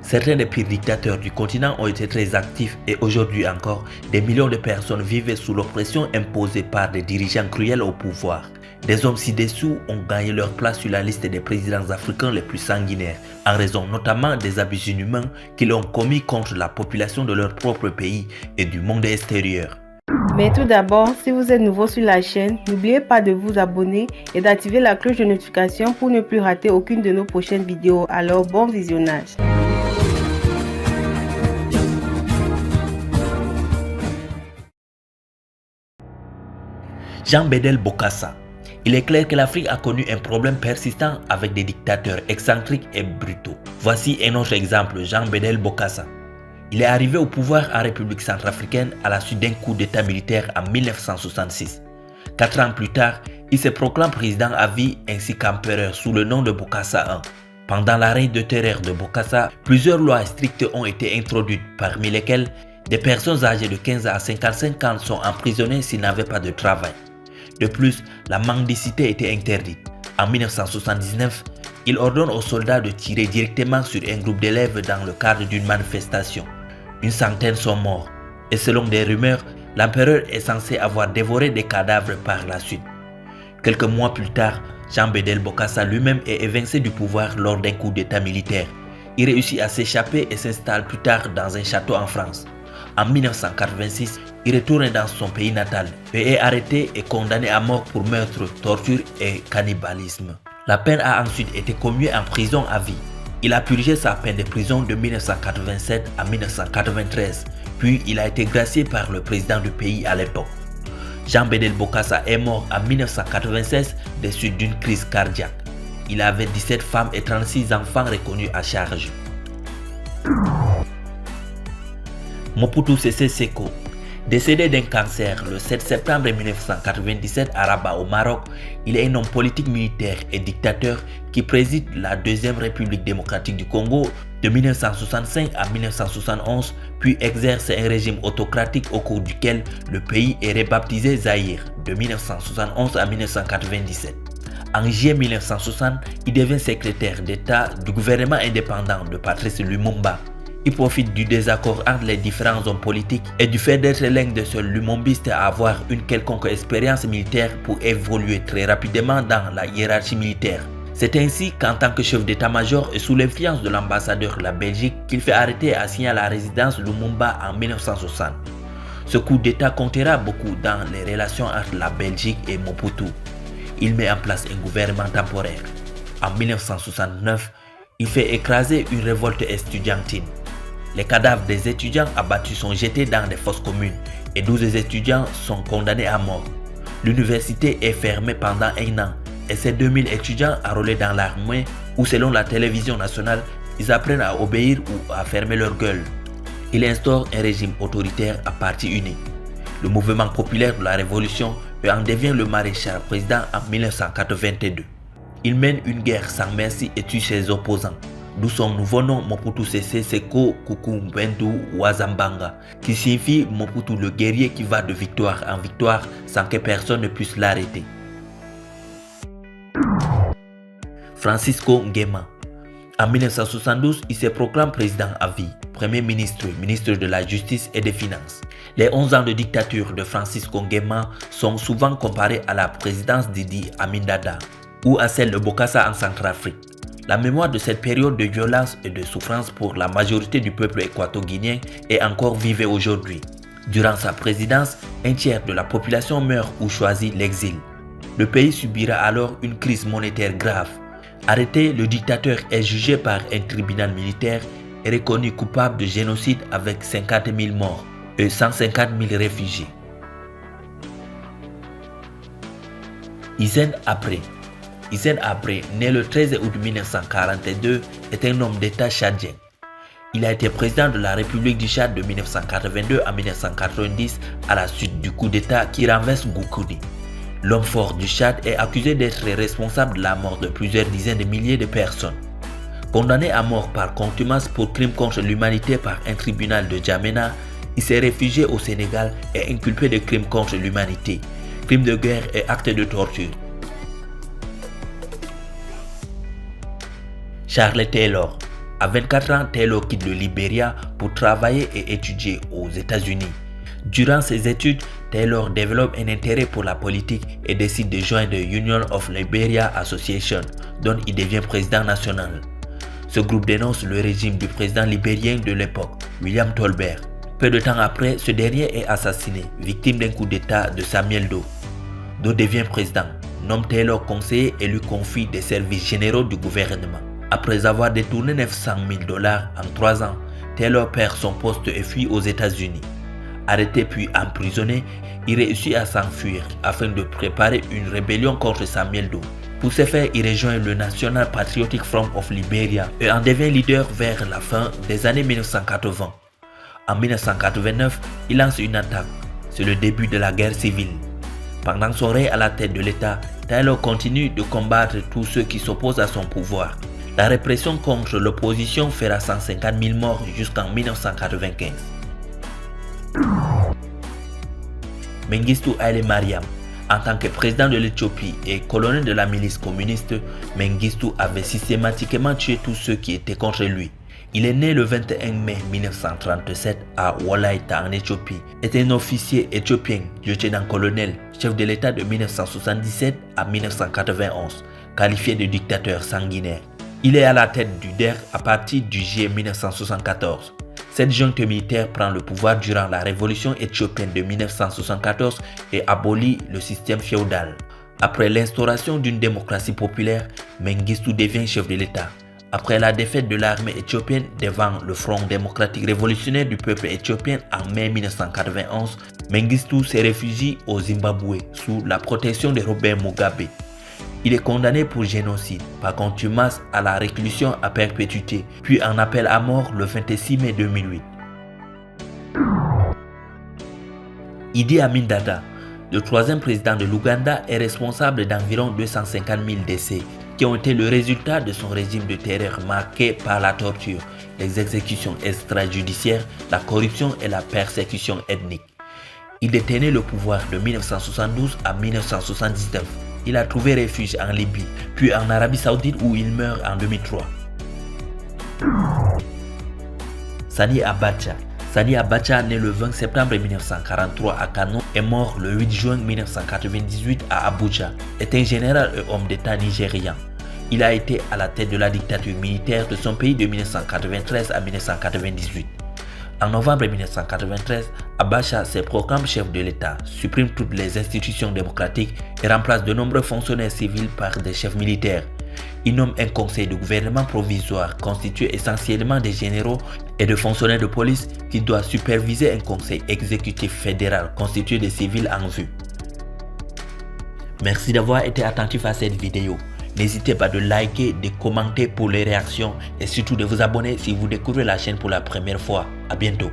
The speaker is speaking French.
Certains des pires dictateurs du continent ont été très actifs et aujourd'hui encore, des millions de personnes vivent sous l'oppression imposée par des dirigeants cruels au pouvoir. Des hommes ci-dessous ont gagné leur place sur la liste des présidents africains les plus sanguinaires, en raison notamment des abus inhumains qu'ils ont commis contre la population de leur propre pays et du monde extérieur. Mais tout d'abord, si vous êtes nouveau sur la chaîne, n'oubliez pas de vous abonner et d'activer la cloche de notification pour ne plus rater aucune de nos prochaines vidéos. Alors bon visionnage. Jean Bédel Bokassa. Il est clair que l'Afrique a connu un problème persistant avec des dictateurs excentriques et brutaux. Voici un autre exemple, Jean Bédel Bokassa. Il est arrivé au pouvoir en République centrafricaine à la suite d'un coup d'état militaire en 1966. 4 ans plus tard, il se proclame président à vie ainsi qu'empereur sous le nom de Bokassa I. Pendant la règne de terreur de Bokassa, plusieurs lois strictes ont été introduites, parmi lesquelles des personnes âgées de 15 à 55 ans sont emprisonnées s'ils n'avaient pas de travail. De plus, la mendicité était interdite. En 1979, il ordonne aux soldats de tirer directement sur un groupe d'élèves dans le cadre d'une manifestation. Une centaine sont morts et selon des rumeurs, l'empereur est censé avoir dévoré des cadavres par la suite. Quelques mois plus tard, Jean Bédel Bokassa lui-même est évincé du pouvoir lors d'un coup d'état militaire. Il réussit à s'échapper et s'installe plus tard dans un château en France. En 1986, il retourne dans son pays natal et est arrêté et condamné à mort pour meurtre, torture et cannibalisme. La peine a ensuite été commuée en prison à vie. Il a purgé sa peine de prison de 1987 à 1993, puis il a été gracié par le président du pays à l'époque. Jean Bédel Bokassa est mort en 1996 des suites d'une crise cardiaque. Il avait 17 femmes et 36 enfants reconnus à charge. Mobutu Sese Seko. Décédé d'un cancer le 7 septembre 1997 à Rabat au Maroc, il est un homme politique, militaire et dictateur qui préside la Deuxième République démocratique du Congo de 1965 à 1971, puis exerce un régime autocratique au cours duquel le pays est rebaptisé Zaïre de 1971 à 1997. En juillet 1960, il devient secrétaire d'État du gouvernement indépendant de Patrice Lumumba. Il profite du désaccord entre les différents hommes politiques et du fait d'être l'un des seuls lumombistes à avoir une quelconque expérience militaire pour évoluer très rapidement dans la hiérarchie militaire. C'est ainsi qu'en tant que chef d'état-major et sous l'influence de l'ambassadeur de la Belgique qu'il fait arrêter et assigner à la résidence Lumumba en 1960. Ce coup d'état comptera beaucoup dans les relations entre la Belgique et Mobutu. Il met en place un gouvernement temporaire. En 1969, il fait écraser une révolte estudiantine. Les cadavres des étudiants abattus sont jetés dans des fosses communes et 12 étudiants sont condamnés à mort. L'université est fermée pendant 1 an et ces 2000 étudiants enrôlés dans l'armée où selon la télévision nationale, ils apprennent à obéir ou à fermer leur gueule. Il instaure un régime autoritaire à parti unique. Le mouvement populaire de la révolution en devient le maréchal président en 1982. Il mène une guerre sans merci et tue ses opposants. D'où son nouveau nom Mobutu Sese Seko Kukumbendu Wazambanga, qui signifie Mobutu le guerrier qui va de victoire en victoire sans que personne ne puisse l'arrêter. Francisco Nguema. En 1972, il se proclame président à vie, premier ministre, ministre de la Justice et des Finances. Les 11 ans de dictature de Francisco Nguema sont souvent comparés à la présidence d'Idi Amin Dada ou à celle de Bokassa en Centrafrique. La mémoire de cette période de violence et de souffrance pour la majorité du peuple équato-guinéen est encore vive aujourd'hui. Durant sa présidence, un tiers de la population meurt ou choisit l'exil. Le pays subira alors une crise monétaire grave. Arrêté, le dictateur est jugé par un tribunal militaire et reconnu coupable de génocide avec 50 000 morts et 150 000 réfugiés. Hissène Habré. Hissène Habré, né le 13 août 1942, est un homme d'État tchadien. Il a été président de la République du Tchad de 1982 à 1990 à la suite du coup d'État qui renverse Goukouni. L'homme fort du Tchad est accusé d'être responsable de la mort de plusieurs dizaines de milliers de personnes. Condamné à mort par contumace pour crime contre l'humanité par un tribunal de Djamena, il s'est réfugié au Sénégal et inculpé de crimes contre l'humanité, crimes de guerre et actes de torture. Charles Taylor. À 24 ans, Taylor quitte le Libéria pour travailler et étudier aux États-Unis. Durant ses études, Taylor développe un intérêt pour la politique et décide de joindre Union of Liberia Association, dont il devient président national. Ce groupe dénonce le régime du président libérien de l'époque, William Tolbert. Peu de temps après, ce dernier est assassiné, victime d'un coup d'État de Samuel Doe. Doe devient président, nomme Taylor conseiller et lui confie des services généraux du gouvernement. Après avoir détourné 900 000 $ en 3 ans, Taylor perd son poste et fuit aux États-Unis. Arrêté puis emprisonné, il réussit à s'enfuir afin de préparer une rébellion contre Samuel Doe. Pour ce faire, il rejoint le National Patriotic Front of Liberia et en devient leader vers la fin des années 1980. En 1989, il lance une attaque. C'est le début de la guerre civile. Pendant son règne à la tête de l'État, Taylor continue de combattre tous ceux qui s'opposent à son pouvoir. La répression contre l'opposition fera 150 000 morts jusqu'en 1995. Mengistu Haile Mariam. En tant que président de l'Éthiopie et colonel de la milice communiste, Mengistu avait systématiquement tué tous ceux qui étaient contre lui. Il est né le 21 mai 1937 à Wolaita en Éthiopie. Est un officier éthiopien, lieutenant-colonel, chef de l'État de 1977 à 1991, qualifié de dictateur sanguinaire. Il est à la tête du DER à partir du juillet 1974. Cette junte militaire prend le pouvoir durant la révolution éthiopienne de 1974 et abolit le système féodal. Après l'instauration d'une démocratie populaire, Mengistu devient chef de l'État. Après la défaite de l'armée éthiopienne devant le Front démocratique révolutionnaire du peuple éthiopien en mai 1991, Mengistu se réfugie au Zimbabwe sous la protection de Robert Mugabe. Il est condamné pour génocide, par contumace à la réclusion à perpétuité, puis en appel à mort le 26 mai 2008. Idi Amin Dada, le troisième président de l'Ouganda, est responsable d'environ 250 000 décès qui ont été le résultat de son régime de terreur marqué par la torture, les exécutions extrajudiciaires, la corruption et la persécution ethnique. Il détenait le pouvoir de 1972 à 1979. Il a trouvé refuge en Libye, puis en Arabie Saoudite où il meurt en 2003. Sani Abacha. Sani Abacha, né le 20 septembre 1943 à Kano, est mort le 8 juin 1998 à Abuja, est un général et homme d'État nigérian. Il a été à la tête de la dictature militaire de son pays de 1993 à 1998. En novembre 1993, Abacha se proclame chef de l'État, supprime toutes les institutions démocratiques et remplace de nombreux fonctionnaires civils par des chefs militaires. Il nomme un conseil de gouvernement provisoire constitué essentiellement de généraux et de fonctionnaires de police qui doit superviser un conseil exécutif fédéral constitué de civils en vue. Merci d'avoir été attentif à cette vidéo. N'hésitez pas de liker, de commenter pour les réactions et surtout de vous abonner si vous découvrez la chaîne pour la première fois. À bientôt.